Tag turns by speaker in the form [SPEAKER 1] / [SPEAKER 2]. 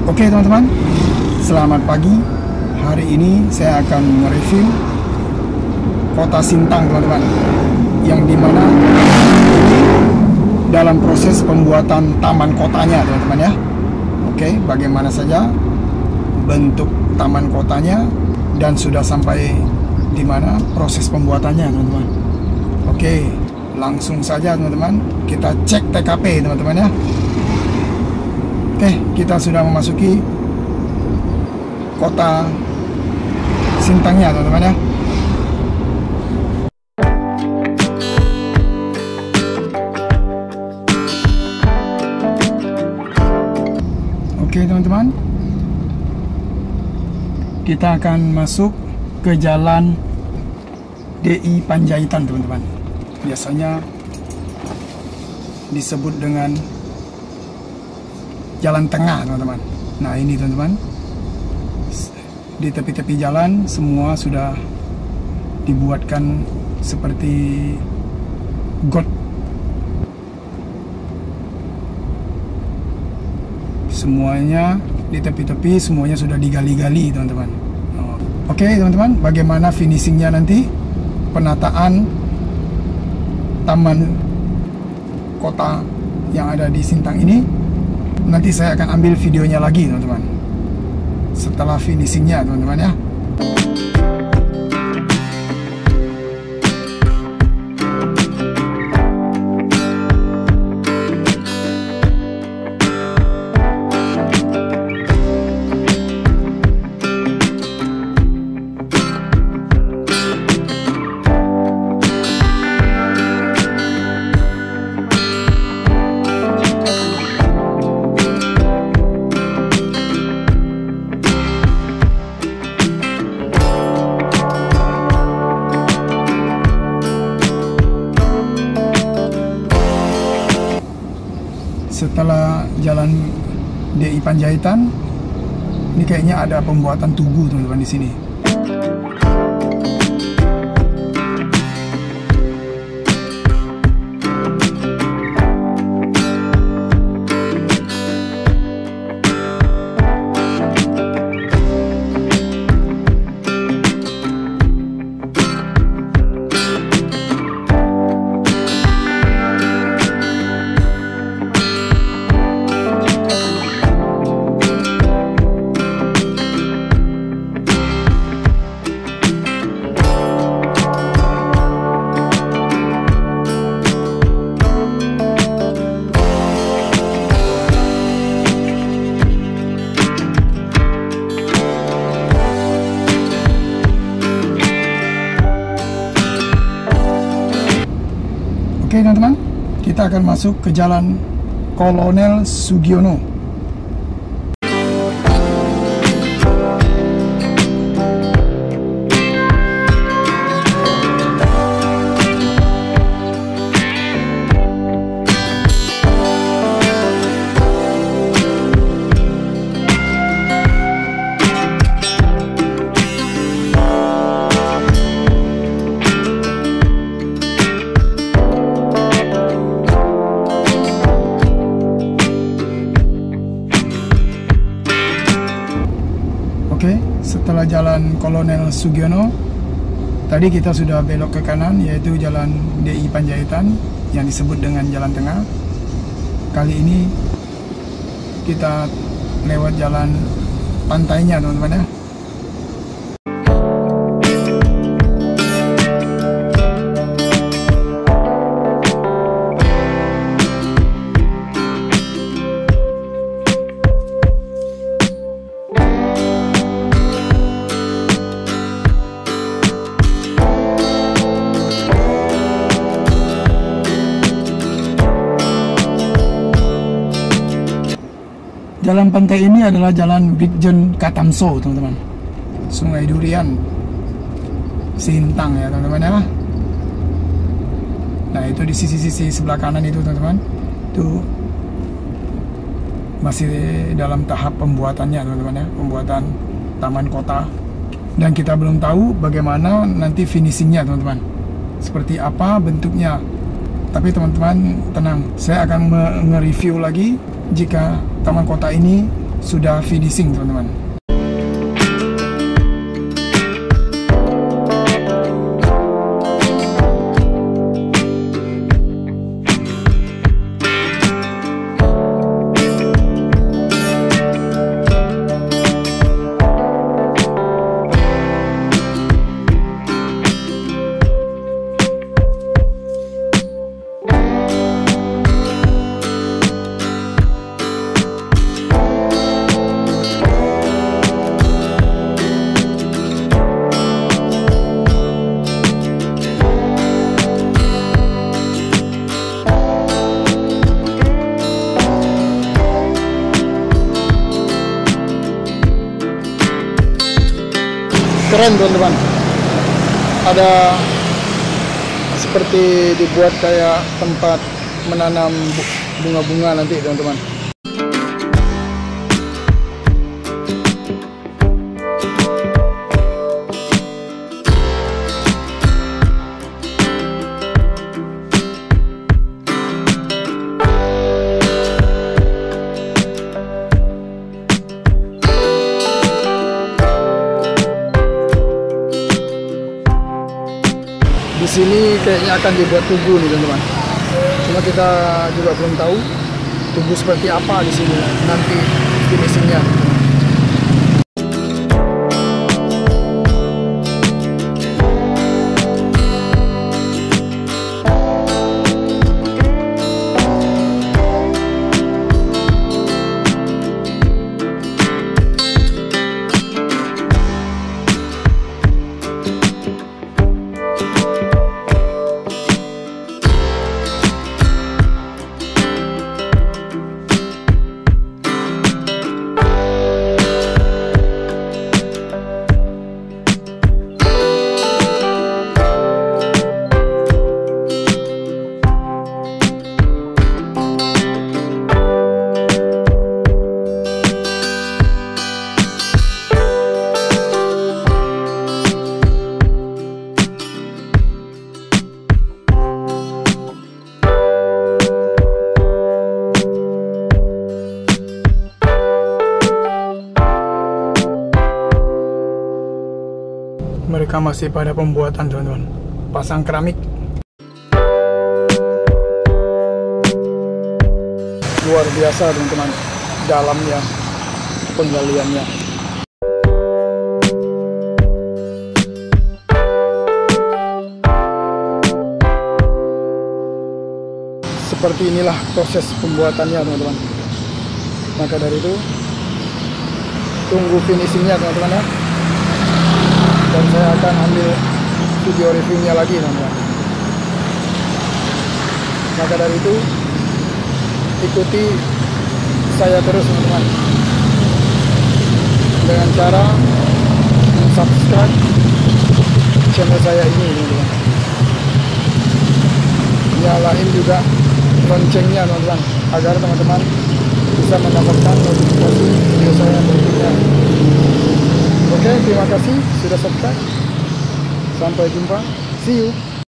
[SPEAKER 1] Oke teman-teman, selamat pagi. Hari ini saya akan mereview kota Sintang teman-teman, yang dimana dalam proses pembuatan taman kotanya teman-teman ya. Oke, bagaimana saja bentuk taman kotanya dan sudah sampai di mana proses pembuatannya teman-teman. Oke, langsung saja teman-teman kita cek TKP teman-teman ya. Oke, kita sudah memasuki kota Sintangnya teman-teman ya. Oke teman-teman, kita akan masuk ke jalan DI Panjaitan teman-teman. Biasanya disebut dengan jalan tengah teman-teman. Nah ini teman-teman, di tepi-tepi jalan semua sudah dibuatkan seperti got. Semuanya di tepi-tepi semuanya sudah digali-gali teman-teman. Oke teman-teman, bagaimana finishingnya nanti penataan taman kota yang ada di Sintang ini? Nanti saya akan ambil videonya lagi teman-teman setelah finishingnya teman-teman ya. Setelah jalan DI Panjaitan, ini kayaknya ada pembuatan tugu teman-teman di sini. Oke teman-teman, kita akan masuk ke jalan Kolonel Sugiono. Oke, setelah jalan Kolonel Sugiono, tadi kita sudah belok ke kanan, yaitu jalan DI Panjaitan yang disebut dengan jalan tengah. Kali ini kita lewat jalan pantainya teman-teman ya. Jalan pantai ini adalah jalan Brigjen Katamso teman-teman, Sungai Durian Sintang ya teman-teman ya. Nah itu di sisi-sisi sebelah kanan itu teman-teman, itu masih dalam tahap pembuatannya teman-teman ya, pembuatan taman kota. Dan kita belum tahu bagaimana nanti finishingnya teman-teman, seperti apa bentuknya. Tapi teman-teman tenang, saya akan nge-review lagi jika taman kota ini sudah finishing teman-teman. Keren teman-teman, ada seperti dibuat kayak tempat menanam bunga-bunga nanti teman-teman. Di sini kayaknya akan dibuat tugu nih teman-teman. Cuma kita juga belum tahu tugu seperti apa di sini nanti finishingnya. Mereka masih pada pembuatan teman-teman, pasang keramik. Luar biasa teman-teman, dalamnya penggaliannya. Seperti inilah proses pembuatannya teman-teman. Maka dari itu tunggu finishingnya teman-teman ya. Dan saya akan ambil video reviewnya lagi teman-teman. Maka dari itu ikuti saya terus teman-teman, dengan cara subscribe channel saya ini teman-teman. Nyalain juga loncengnya teman-teman, agar teman-teman bisa mendapatkan notifikasi video saya berikutnya. Oke, terima kasih sudah subscribe. Sampai jumpa. See you.